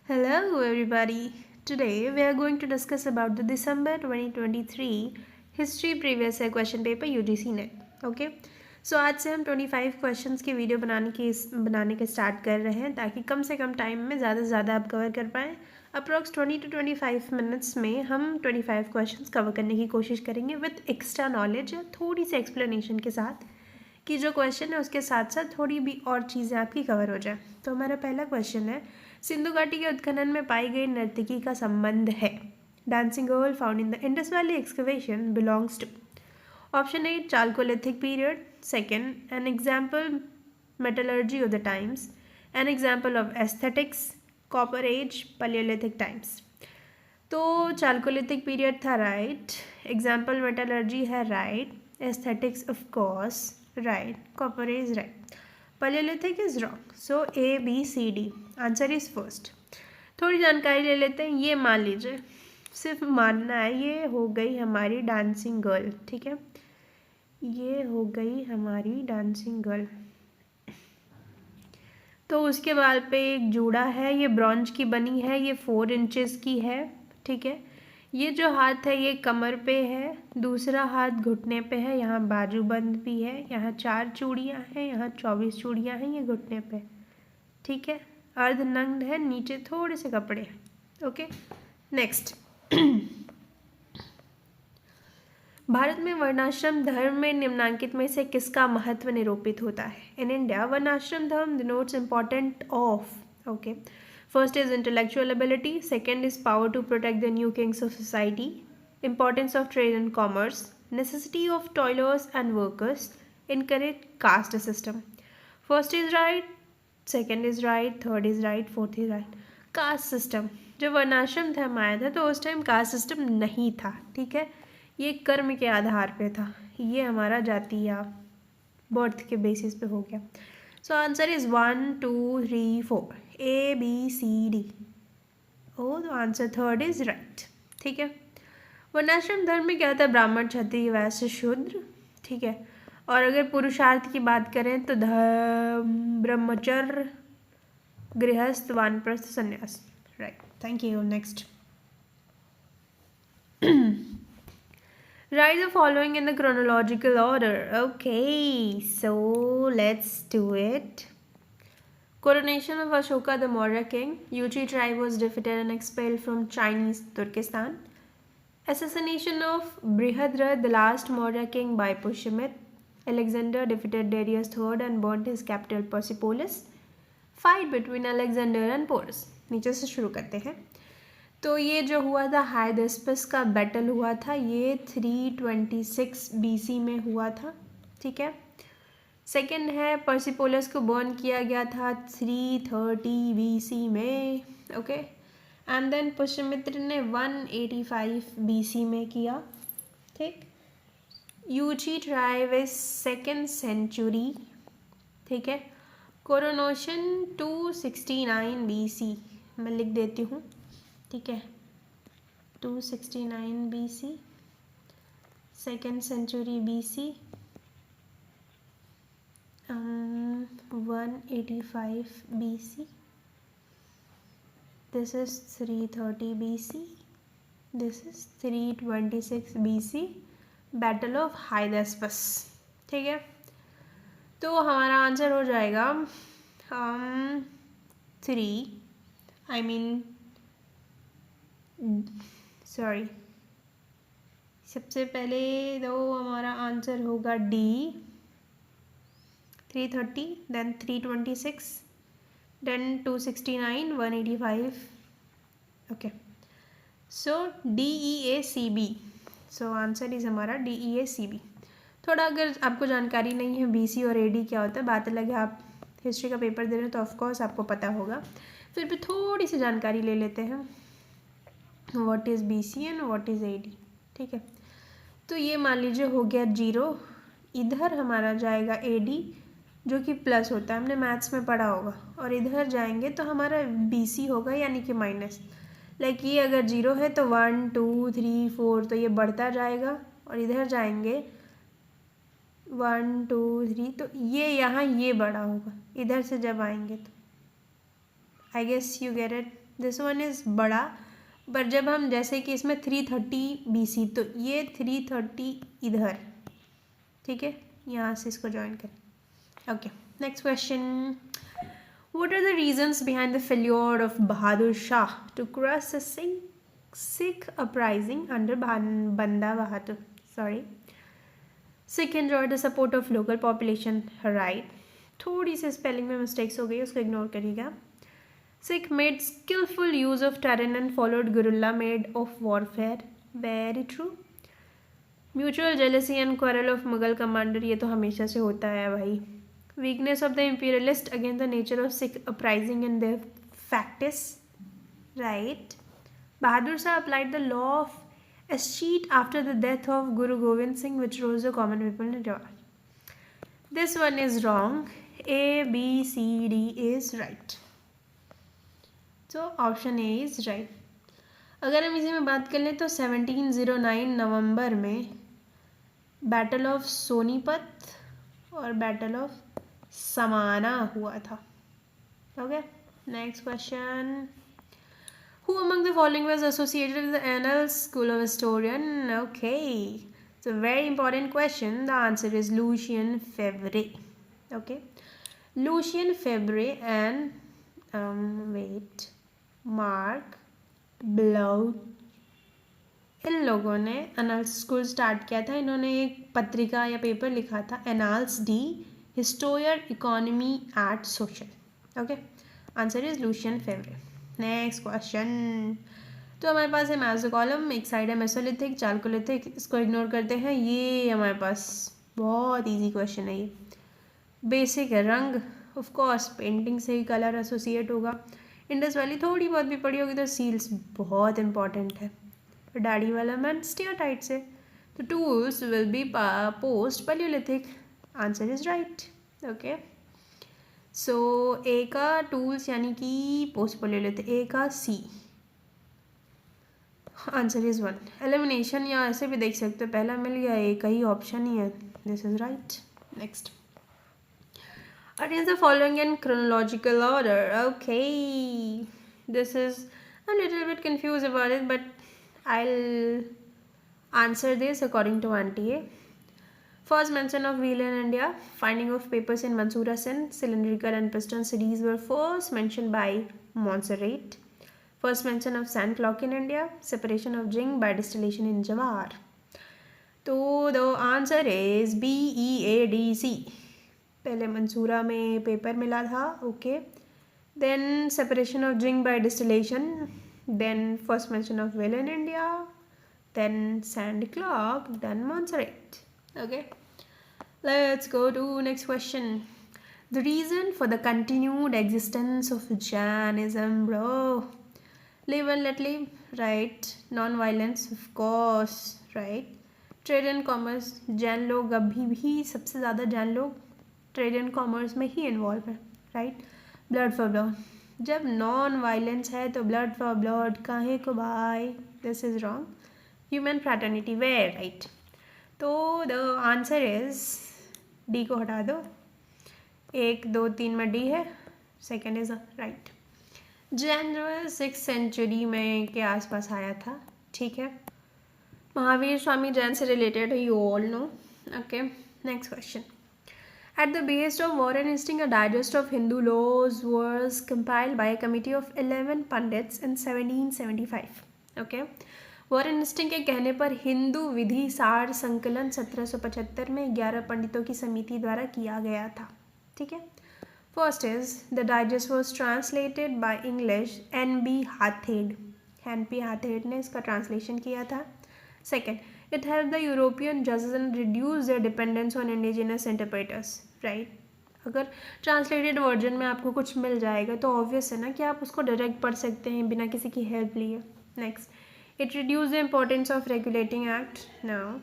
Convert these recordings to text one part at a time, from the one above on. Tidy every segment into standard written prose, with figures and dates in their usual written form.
Hello everybody. Today we are going to discuss about the December 2023 history previous year question paper UGC NET okay. So आज से हम 25 questions की video बनाने के start कर रहे हैं ताकि कम से कम टाइम में ज़्यादा से ज़्यादा आप कवर कर पाएँ। अप्रॉक्स 20 to 25 मिनट्स में हम 25 क्वेश्चंस कवर करने की कोशिश करेंगे विथ एक्स्ट्रा नॉलेज या थोड़ी सी एक्सप्लेनेशन के साथ कि जो क्वेश्चन है उसके साथ साथ थोड़ी भी और चीज़ें आपकी कवर हो जाए। तो हमारा पहला क्वेश्चन है, सिंधु घाटी के उत्खनन में पाई गई नर्तकी का संबंध है। Dancing girl found in the Indus valley excavation belongs to option A chalcolithic period, second an example metallurgy of the times, an example of aesthetics, copper age, palaeolithic times. तो चालकोलिथिक पीरियड था राइट, एग्जाम्पल मेटलर्जी है right, aesthetics of course right, copper age right, palaeolithic is wrong. So A B C D answer is first. थोड़ी जानकारी ले लेते हैं। ये मान लीजिए, सिर्फ मानना है, ये हो गई हमारी डांसिंग गर्ल, ठीक है, ये हो गई हमारी डांसिंग गर्ल। तो उसके बाल पे एक जूड़ा है, ये ब्रॉन्ज की बनी है, ये 4 इंचेस की है, ठीक है। ये जो हाथ है ये कमर पे है, दूसरा हाथ घुटने पे है, यहाँ बाजूबंद भी है, यहाँ 4 चूड़ियाँ हैं, यहाँ 24 चूड़ियाँ हैं, ये घुटने पे, ठीक है। अर्धनग्न है, नीचे थोड़े से कपड़े हैं। ओके नेक्स्ट भारत में वर्णाश्रम धर्म में निम्नांकित में से किसका महत्व निरूपित होता है? इन India varnashrama dharma denotes important of okay first is intellectual ability, second is power to protect the new kings of society, importance of trade and commerce, necessity of toilers and workers, encourage caste system. First is right, second is right, third is right, fourth is right. Caste system, जब वर्णाश्रम धर्म आया था तो उस time caste system नहीं था, ठीक है। ये कर्म के आधार पे था, ये हमारा जाति या बर्थ के बेसिस पे हो गया। So answer is 1 2 3 4 A B C D. ओ तो आंसर थर्ड इज राइट, ठीक है। वर्णाश्रम धर्म में क्या होता है? ब्राह्मण, क्षत्रिय, वैश्य, शूद्र, ठीक है। और अगर पुरुषार्थ की बात करें तो ब्रह्मचर्य, गृहस्थ, वानप्रस्थ, संन्यास। Right, thank you. Next write the following in the chronological order. Okay, so let's do it. Coronation of Ashoka the Maurya king. Yuchi tribe was defeated and expelled from Chinese Turkestan. Assassination of Brihadra, the last Maurya king, by Pushyamit. Alexander defeated Darius III and burnt his capital Persepolis. Fight between Alexander and Porus. नीचे से शुरू करते हैं। तो ये जो हुआ था हाइडेस्पस का बैटल हुआ था, ये 326 BC में हुआ था, ठीक है। सेकेंड है पर्सिपोलस को बर्न किया गया था 330 BC में, ओके। एंड देन पुष्यमित्र ने 185 BC में किया, ठीक। यूची ट्राइब इज 2nd century, ठीक है। कोरोनेशन 269 BC मैं लिख देती हूँ, ठीक है। 269 BC, 2nd century BC, 185 BC, this is 330 BC, this is 326 BC, battle of Hydaspes, ठीक है। तो हमारा आंसर हो जाएगा 3 सबसे पहले तो हमारा आंसर होगा D 330, then 326, then 269, 185, okay. So DEACB, so answer is हमारा DEACB। थोड़ा अगर आपको जानकारी नहीं है BC और AD क्या होता है, बात अलग है, आप हिस्ट्री का पेपर दे रहे हैं तो ऑफकोर्स आपको पता होगा, फिर भी थोड़ी सी जानकारी ले लेते हैं। What is BC and what is AD, ठीक है। तो ये मान लीजिए हो गया 0, इधर हमारा जाएगा AD जो कि प्लस होता है, हमने मैथ्स में पढ़ा होगा, और इधर जाएंगे तो हमारा BC होगा यानी कि माइनस। लाइक ये अगर 0 है तो 1 2 3 4 तो ये बढ़ता जाएगा, और इधर जाएंगे 1 2 3 तो ये यहाँ ये बड़ा होगा, इधर से जब आएंगे तो I guess you get it. This one is बड़ा, पर जब हम जैसे कि इसमें 330 BC, तो ये 330 इधर, ठीक है, यहाँ से इसको ज्वाइन करें। Okay, next question, What are the reasons behind the failure of Bahadur Shah to crush the Sikh uprising under Banda Bahadur? Sorry. Sikh enjoyed the support of local population, right? थोड़ी सी spelling में mistakes हो गई, उसको ignore करिएगा। Sikh made skillful use of terrain and followed guerrilla made of warfare. Very true. Mutual jealousy and quarrel of Mughal commander, ये तो हमेशा से होता है भाई। Weakness of the imperialist against the nature of Sikh uprising and their practice, right? Bahadur Shah applied the law of escheat after the death of Guru Gobind Singh, which rose the common people in Jawar. This one is wrong. A, B, C, D is right. So option A is right. अगर हम इसी में बात कर लें तो 1709 नवंबर में battle of Sonipat और बैटल ऑफ समाना हुआ था। Okay, next question, Who among the following was associated with the Annals School of Historian? Okay, it's a very important question. The answer is Lucien Febvre. Okay, Lucien Febvre and Mark Bloch, इन लोगों ने annals school start किया था। इन्होंने एक पत्रिका या paper लिखा था, Annales d' Histoire Economique et Sociale. Okay, answer is Lucien Febvre. Next question, तो हमारे पास है मैसो कॉलम, एक साइड है मेसोलिथिक, चालकोलिथिक, इसको इग्नोर करते हैं। ये हमारे पास बहुत इजी क्वेश्चन है, ये बेसिक है। रंग ऑफ कोर्स पेंटिंग से ही कलर एसोसिएट होगा। इंडस वैली थोड़ी बहुत भी पड़ी होगी, तो सील्स बहुत इंपॉर्टेंट है। डाडी डेवलपमेंट स्टीरियोटाइप से, तो tools will be post palaeolithic. Answer is right. Okay, so A का टूल्स यानी कि पोस्ट पैलियोलिथिक, ए का सी। Answer is 1। एलिमिनेशन या ऐसे भी देख सकते हो, पहला मिल गया, ए का ही ऑप्शन ही है। This is right. Next, arrange the following in chronological order. Okay, this is a little bit confused about it, but I'll answer this according to Auntie A. First mention of wheel in India, finding of papers in Mansoura Sen, cylindrical and piston series were first mentioned by Montserrat. First mention of sand clock in India, separation of zinc by distillation in Jawar. So the answer is B, E, A, D, C. पहले मंसूरा में paper मिला था, okay, then separation of zinc by distillation, then first mention of well in India, then sand clock, then Montserrat. Okay, let's go to next question, the reason for the continued existence of Jainism, bro, live and let live, right, non violence, of course, right, trade and commerce, Jain लोग अभी भी सबसे ज़्यादा जैन लोग trade and commerce में ही involve है, right, blood for blood, जब नॉन वायलेंस है तो ब्लड फॉर ब्लड काहे को भाई, this is wrong, human fraternity, where, right, तो द आंसर इज डी को हटा दो, 1, 2, 3 में डी है, सेकेंड इज राइट। जैन जो है 6th सेंचुरी में के आसपास आया था, ठीक है, महावीर स्वामी जैन से रिलेटेड है, you all know. Okay, next question, at the behest of Warren Hastings, a digest of Hindu laws was compiled by a committee of 11 pandits in 1775. Okay, Warren Hastings के कहने पर हिंदू विधि सार संकलन 1775 में 11 पंडितों की समिति द्वारा किया गया था, ठीक है। First is the digest was translated by English N.B. हाथेड, N.P. हाथेड ने इसका ट्रांसलेशन किया था। Second, it helped the European judges and reduce their dependence on indigenous interpreters, right? अगर ट्रांसलेटेड वर्जन में आपको कुछ मिल जाएगा तो ऑब्वियस है ना कि आप उसको डायरेक्ट पढ़ सकते हैं बिना किसी की हेल्प लिए। Next, it reduce the importance of regulating act. Now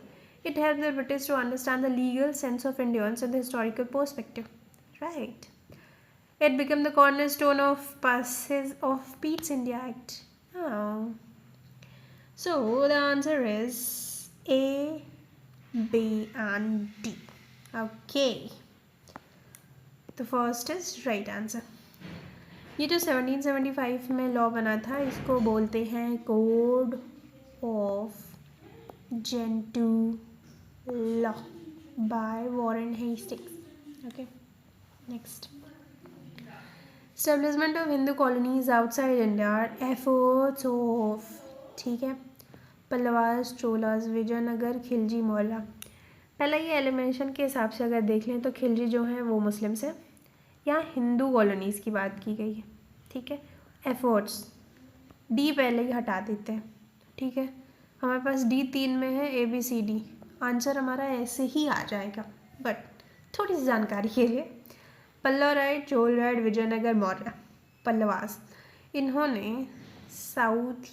it help the British to understand the legal sense of Indians and the historical perspective, right. It become the cornerstone of passage of Pitt's India Act. So the answer is A, B and D. Okay, the first is right answer. ये जो 1775 में law बना था इसको बोलते हैं code of Gentoo law by Warren Hastings. Okay, next. Establishment of Hindu colonies outside India, efforts of, ठीक है, पल्लवास, चोलास, विजयनगर, खिलजी, मौर्य। पहले ये एलिमिनेशन के हिसाब से अगर देख लें तो खिलजी जो हैं वो मुस्लिम्स हैं, यहाँ हिंदू कॉलोनीज़ की बात की गई है, ठीक है। एफर्ट्स डी पहले ही हटा देते हैं, ठीक है। हमारे पास डी 3 में है, A B C D, answer हमारा ऐसे ही आ जाएगा, बट थोड़ी सी जानकारी के लिए। Pallava right, Chola right, Vijayanagar, Maurya. पल्लवास, इन्होंने साउथ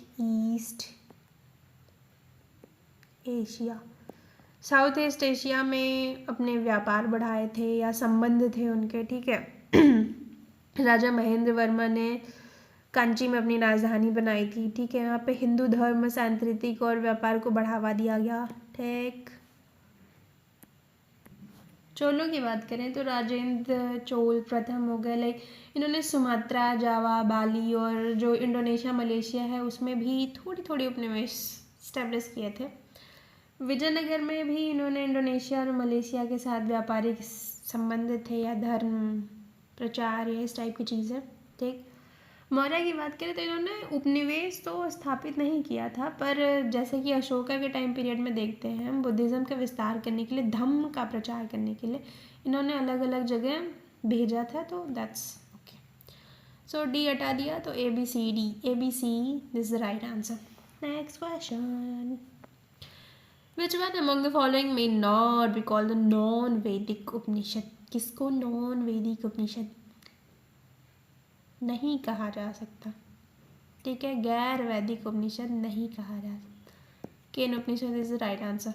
ईस्ट एशिया में अपने व्यापार बढ़ाए थे या संबंध थे उनके, ठीक है। राजा महेंद्र वर्मा ने कांची में अपनी राजधानी बनाई थी, ठीक है। यहाँ पे हिंदू धर्म, सांस्कृतिक और व्यापार को बढ़ावा दिया गया, ठीक। चोलों की बात करें तो राजेंद्र चोल प्रथम हो गए, लाइक इन्होंने सुमात्रा, जावा, बाली और जो इंडोनेशिया, मलेशिया है उसमें भी थोड़ी थोड़ी उपनिवेश स्टैब्लिश किए थे। विजयनगर में भी इन्होंने इंडोनेशिया और मलेशिया के साथ व्यापारिक संबंध थे या धर्म प्रचार या इस टाइप की चीज़ें, ठीक। मौर्य की बात करें तो इन्होंने उपनिवेश तो स्थापित नहीं किया था, पर जैसे कि अशोका के टाइम पीरियड में देखते हैं हम, बुद्धिज़्म का विस्तार करने के लिए, धम्म का प्रचार करने के लिए इन्होंने अलग अलग जगह भेजा था, तो दैट्स ओके। सो डी हटा दिया, तो A B C this is the right answer. Next question, Which one among the following may not be called the non-Vedic उपनिषद? किसको non-Vedic उपनिषद नहीं कहा जा सकता, ठीक है, गैर वैदिक उपनिषद नहीं कहा जा सकता। Kena Upanishad is the right answer.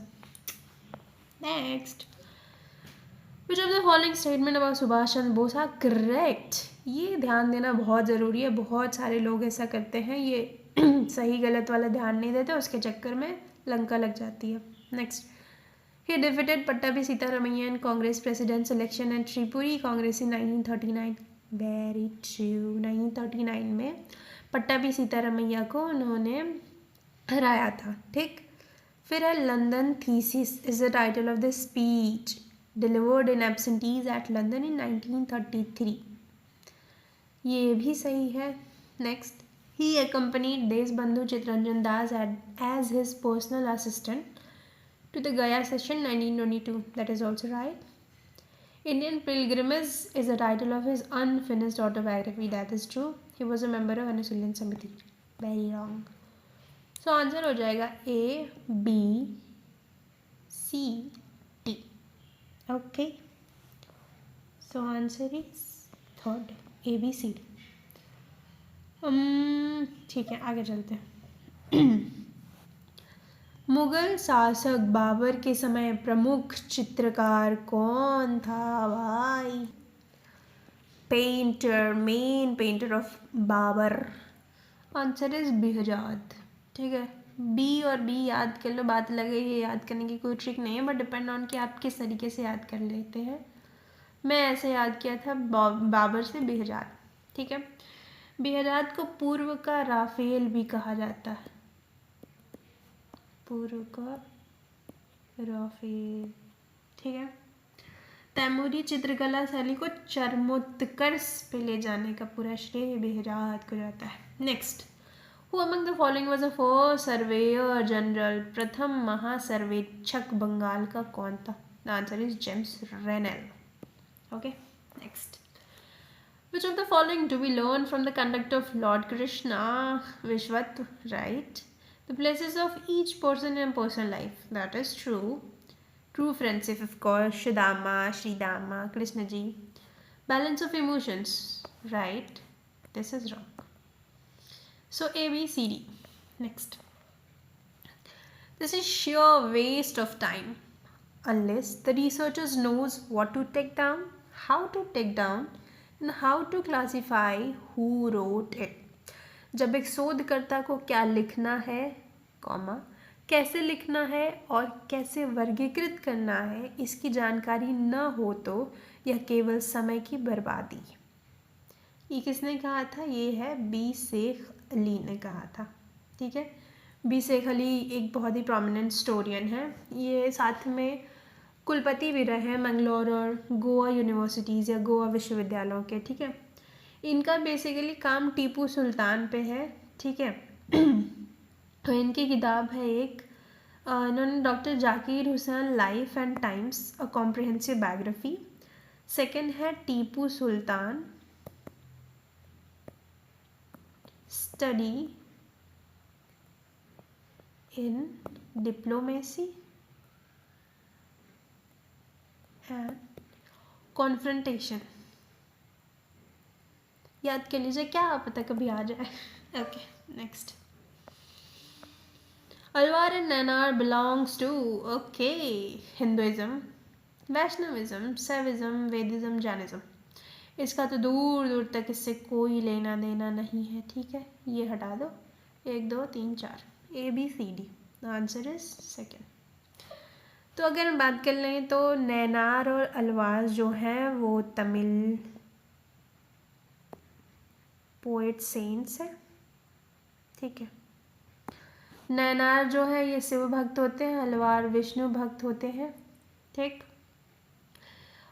Next, Which of the following statement about Subhash Chandra Bose are correct? ये ध्यान देना बहुत ज़रूरी है, बहुत सारे लोग ऐसा करते हैं, ये सही गलत वाला ध्यान नहीं देते, उसके चक्कर में लंका लग जाती है। Next, he defeated Pattabhi Sitaramayya in Congress president's election and Tripuri Congress in 1939. Very true, 1939 में पट्टाभी सीतारमैया को उन्होंने हराया था, ठीक। फिर है London thesis is the title of the speech delivered in absentia at London in 1933, ये भी सही है। Next, he accompanied Deshbandhu Chittaranjan Das as his personal assistant to the Gaya session 1922, that is also right. Indian Pilgrimage is the title of his unfinished autobiography, that is true. He was a member of Anushilyan Samiti, very wrong. So answer हो जाएगा A, B, C, D. Okay. So answer is third, A, B, C, D. ठीक है, आगे चलते हैं। मुगल शासक बाबर के समय प्रमुख चित्रकार कौन था भाई? Painter, main painter of Babur, answer is Behzad, ठीक है। बी और बी याद कर लो, बात लगे, ये याद करने की कोई ट्रिक नहीं है, बट डिपेंड ऑन कि आप किस तरीके से याद कर लेते हैं। मैं ऐसे याद किया था, बाबर से बेहजाद, ठीक है। बेहजाद को पूर्व का राफेल भी कहा जाता है, पूर्व का राफेल, ठीक है। तैमूरी चित्रकला शैली को चरमोत्कर्ष पे ले जाने का पूरा श्रेय बेहजाद को जाता है। Next, who among the following was the first surveyor general? प्रथम महासर्वेक्षक बंगाल का कौन था? The answer is James रेनेल। Okay, next, which of the following do we learn from the conduct of Lord Krishna? Vishwat, right. The places of each person in personal life, that is true. True friendship, of course, Shridama, Sridama, Krishna ji. Balance of emotions, right. This is wrong. So A, B, C, D. Next, this is sheer waste of time unless the researchers knows what to take down, how to take down, and how to classify who wrote it. जब एक शोधकर्ता को क्या लिखना है, comma, कैसे लिखना है और कैसे वर्गीकृत करना है, इसकी जानकारी न हो तो यह केवल समय की बर्बादी, ये किसने कहा था? ये है बी शेख अली ने कहा था। ठीक है, बी शेख अली एक बहुत ही प्रोमिनेंट स्टोरियन है। ये साथ में कुलपति भी रहे हैं मंगलोर और गोवा यूनिवर्सिटीज़ या गोवा विश्वविद्यालयों के। ठीक है, इनका बेसिकली काम टीपू सुल्तान पे है। ठीक है, तो इनकी किताब है एक, इन्होंने doctor Zakir Hussain life and times a comprehensive biography. Second है Tipu Sultan study in diplomacy and confrontation. याद कर लीजिए, क्या पता कभी आ जाए। Okay, next. Alvar and Nayanar belongs to okay Hinduism, Vaishnavism, Shaivism, Vedism, Jainism. इसका तो दूर दूर तक इससे कोई लेना देना नहीं है। ठीक है, ये हटा दो। 1 2 3 4 ABCD। Answer is second. तो अगर हम बात कर लें तो नैनार और अलवार जो हैं वो तमिल पोएट सेंट्स है। ठीक है, नैनार जो है ये शिव भक्त होते हैं, अलवार विष्णु भक्त होते हैं। ठीक,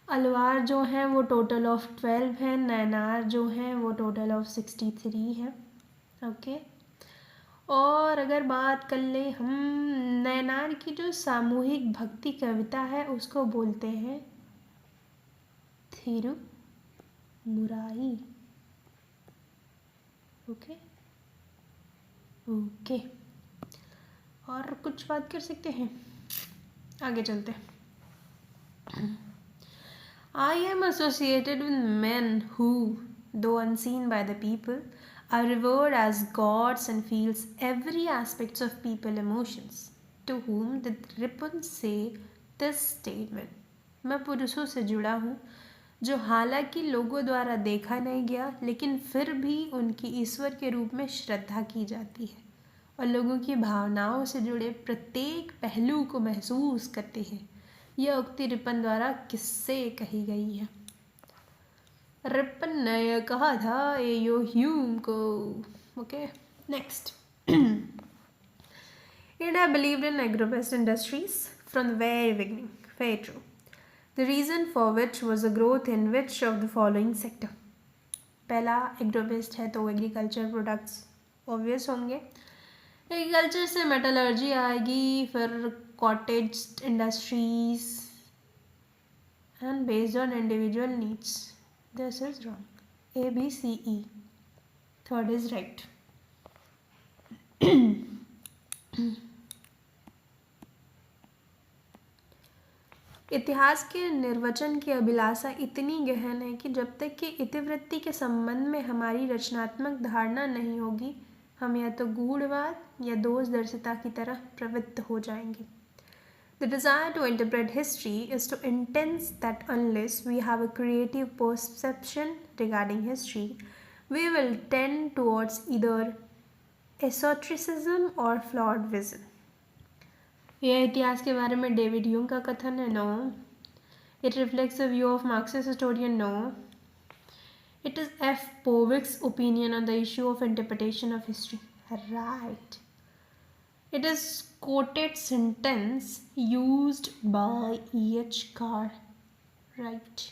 अलवार जो हैं वो टोटल ऑफ 12 हैं, नैनार जो हैं वो टोटल ऑफ 63 है। ओके, और अगर बात कर ले हम नैनार की जो सामूहिक भक्ति कविता है उसको बोलते हैं थिरुमुराई। ओके ओके, और कुछ बात कर सकते हैं, आगे चलते हैं। I am associated with men who, though unseen by the people, are revered as gods and feels every aspects of people emotions, to whom the Ripon say this statement. मैं पुरुषों से जुड़ा हूँ जो हालांकि लोगों द्वारा देखा नहीं गया लेकिन फिर भी उनकी ईश्वर के रूप में श्रद्धा की जाती है और लोगों की भावनाओं से जुड़े प्रत्येक पहलू को महसूस करते हैं। यह उक्ति रिपन द्वारा किससे कही गई है? रिपन ने यह कहा था एयो ह्यूम को। Okay, next. India believed in agrobest industries from the very beginning. Very true. The reason for which was the growth in which of the following sector? पहला एग्रोबेस्ट है तो एग्रीकल्चर प्रोडक्ट्स ऑब्वियस होंगे। Agriculture से metallurgy आएगी, फिर cottage industries and based on individual needs. This is wrong. ABCE। Third is right. इतिहास के निर्वचन की अभिलाषा इतनी गहन है कि जब तक कि इतिवृत्ति के संबंध में हमारी रचनात्मक धारणा नहीं होगी हम या तो गूढ़वाद या दोषदर्शिता की तरह प्रवृत्त हो जाएंगे। The desire to interpret history is so intense that unless we have a creative perception regarding history, we will tend towards either esotericism or flawed vision. यह इतिहास के बारे में डेविड ह्यूम का कथन है? No. It reflects the view of Marxist historian? No. It is F. Povick's opinion on the issue of interpretation of history. Right. It is quoted sentence used by E.H. Carr. Right.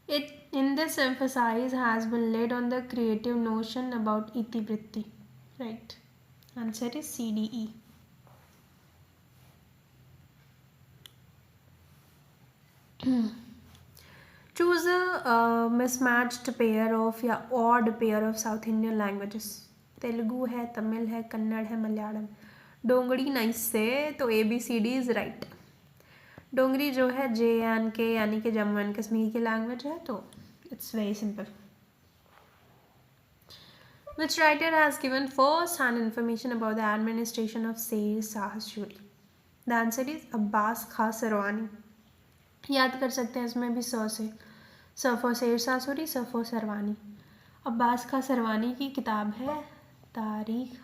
It in this emphasis has been laid on the creative notion about itivritti. Right. Answer is CDE. Choose a mismatched pair of या odd pair of South Indian languages. Telugu है, तमिल है, कन्नड़ है, मलयालम। डोंगरी नहीं से तो ABCD is right. डोंगरी जो है JNK यानी कि जम्मू एंड कश्मीर की लैंग्वेज है, तो it's very simple. Which writer has given first-hand information about the administration of Sher Shah Suri? The answer is Abbas Khan Sarwani. याद कर सकते हैं इसमें भी स फॉर शेर शाह सूरी, स फॉर सरवानी। अब्बास खां सरवानी की किताब है तारीख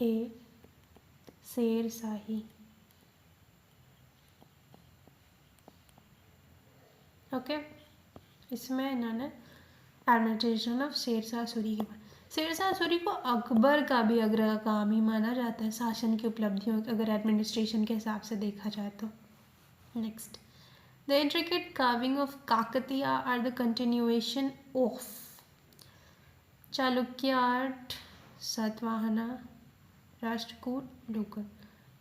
ए शेर शाही। ओके, इसमें इन्होंने एडमिनिस्ट्रेशन ऑफ शेरशाह सूरी के बाद, शेरशाह सूरी को अकबर का भी अग्रगामी माना जाता है शासन की उपलब्धियों, अगर एडमिनिस्ट्रेशन के हिसाब से देखा जाए तो। Next, the intricate carving of Kakatiya are the continuation of Chalukya art, Satavahana, Rashtrakuta, Dogar.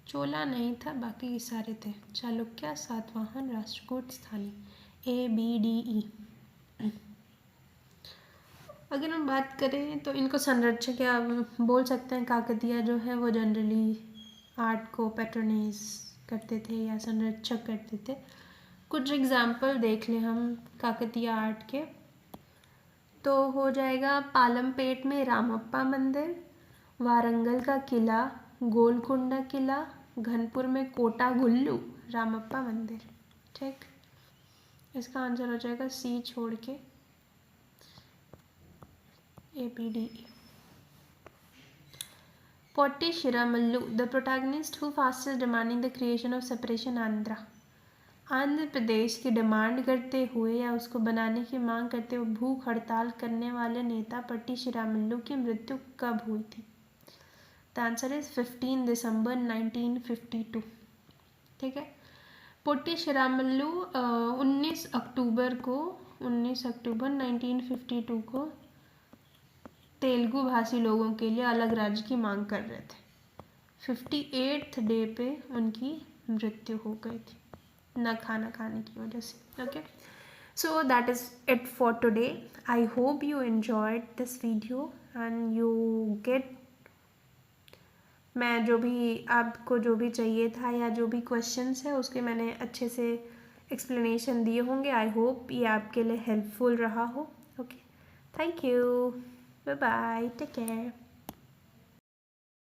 Chola नहीं था, बाकी सारे थे, चालुक्य, सातवाहन, राष्ट्रकूट, स्थानीय, ABDE। अगर हम बात करें तो इनको संरक्षक या बोल सकते हैं, काकतिया जो है वो जनरली आर्ट को पैट्रोनाइज करते थे या संरक्षक करते थे। कुछ एग्जाम्पल देख लें हम काकतिया आर्ट के, तो हो जाएगा पालमपेट में रामप्पा मंदिर, वारंगल का किला, गोलकुंडा किला, घनपुर में कोटा गुल्लू, रामप्पा मंदिर। ठीक, इसका आंसर हो जाएगा सी छोड़ के ABDE। Potti Sriramulu, the protagonist who fastest demanding the creation of separation Andhra. Andhra Pradesh की डिमांड करते हुए या उसको बनाने की मांग करते हुए भूख हड़ताल करने वाले नेता पोट्टी श्रीरामुलु की मृत्यु कब हुई थी? द आंसर इज 15 दिसंबर 1952। ठीक है, पोट्टी श्रीरामुलु 19 अक्टूबर 1952 को तेलुगु भाषी लोगों के लिए अलग राज्य की मांग कर रहे थे। 58th डे पे उनकी मृत्यु हो गई थी, न खाना खाने की वजह से। Okay, so that is it for today. I hope you enjoyed this video and you get, मैं जो भी आपको जो भी चाहिए था या जो भी क्वेश्चंस है उसके मैंने अच्छे से एक्सप्लेनेशन दिए होंगे। आई होप ये आपके लिए हेल्पफुल रहा हो। Okay, thank you, bye bye, take care.